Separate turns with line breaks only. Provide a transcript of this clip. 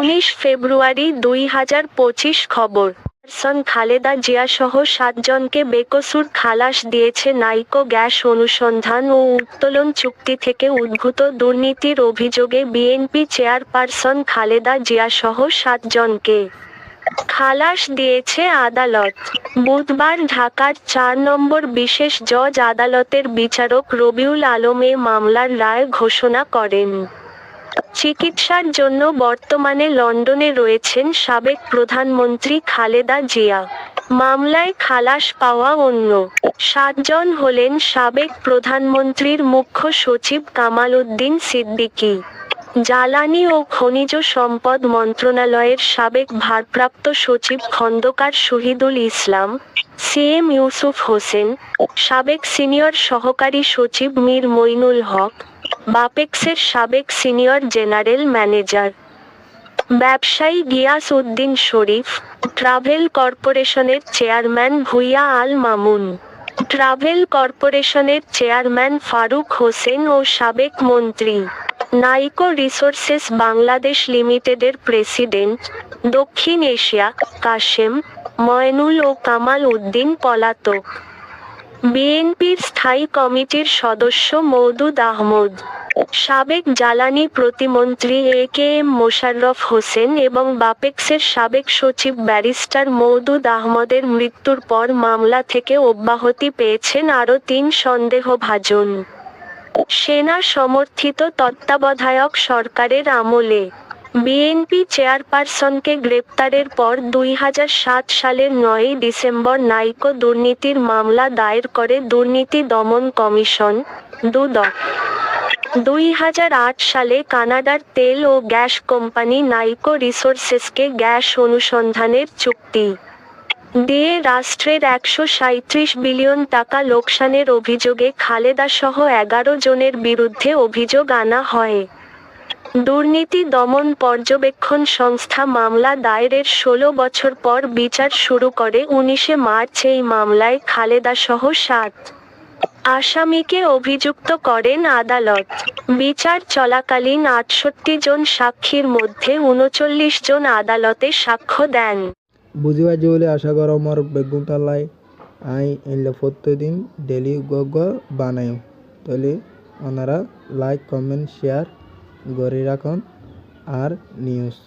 19 ফেব্রুয়ারি 2025 খবর। খালেদা জিয়াসহ 7 জনকে বেকসুর খালাস দিয়েছে নাইকো গ্যাস অনুসন্ধান ও উত্তোলন চুক্তি থেকে উদ্ভূত দুর্নীতির অভিযোগে বিএনপি চেয়ারপারসন খালেদা জিয়াসহ 7 জনকে খালাস দিয়েছে আদালত। বুধবার ঢাকার 4 নম্বর বিশেষ জজ আদালতের বিচারক রবিউল আলম এ মামলার রায় ঘোষণা করেন। চিকিৎসার জন্য বর্তমানে লন্ডনে রয়েছেন সাবেক প্রধানমন্ত্রী খালেদা জিয়া। মামলায় খালাস পাওয়া অন্য 7 জন হলেন সাবেক প্রধানমন্ত্রীর মুখ্য সচিব কামাল উদ্দিন সিদ্দিকী, জ্বালানি ও খনিজ সম্পদ মন্ত্রণালয়ের সাবেক ভারপ্রাপ্ত সচিব খন্দকার শহীদুল ইসলাম, সিএম ইউসুফ হোসেন, সাবেক সিনিয়র সহকারী সচিব মীর মইনুল হক, বাপেক্সের সাবেক সিনিয়র জেনারেল ম্যানেজার ব্যবসায়ী গিয়াস উদ্দিন শরীফ, ট্রাভেল কর্পোরেশনের চেয়ারম্যান ভূঁইয়া আল মামুন, ট্রাভেল কর্পোরেশনের চেয়ারম্যান ফারুক হোসেন ও সাবেক মন্ত্রী, নাইকো রিসোর্সেস বাংলাদেশ লিমিটেডের প্রেসিডেন্ট, দক্ষিণ এশিয়া, কাশেম, ময়নুল ও কামাল উদ্দিন পলাতক। বিএনপির স্থায়ী কমিটির সদস্য মওদুদ আহমদ, সাবেক জ্বালানি প্রতিমন্ত্রী একেএম মোশাররফ হোসেন এবং বাপেক্সের সাবেক সচিব ব্যারিস্টার মওদুদ আহমদের মৃত্যুর পর মামলা থেকে অব্যাহতি পেয়েছেন আরও 3 সন্দেহভাজন। সেনা সমর্থিত তত্ত্বাবধায়ক সরকারের আমলে বিএনপি চেয়ারপারসনকে গ্রেপ্তারের পর 2007 সালের 9 ডিসেম্বর নাইকো দুর্নীতির মামলা দায়ের করে দুর্নীতি দমন কমিশন, দুদক। 2008 সালে কানাডার তেল ও গ্যাস কোম্পানি নাইকো রিসোর্সেসকে গ্যাস অনুসন্ধানের চুক্তি দিয়ে রাষ্ট্রের 137 বিলিয়ন টাকা লোকসানের অভিযোগে খালেদাসহ 11 জনের বিরুদ্ধে অভিযোগ আনা হয়। দুর্নীতি দমন পর্যবেক্ষণ সংস্থা মামলা দায়েরের 16 বছর পর বিচার শুরু করে 19 মার্চ এই মামলায় খালেদাসহ 7 আসামিকে অভিযুক্ত করেন আদালত। বিচার চলাকালীন 68 জন সাক্ষীর মধ্যে 39 জন আদালতে সাক্ষ্য দেন।
বুঝিবা জুলে আশা কর মর বেগুনতালাই আই এলে প্রতিদিন ডেলি গগ বানাই তাহলে ওনারা লাইক কমেন্ট শেয়ার করে রাখুন আর নিউজ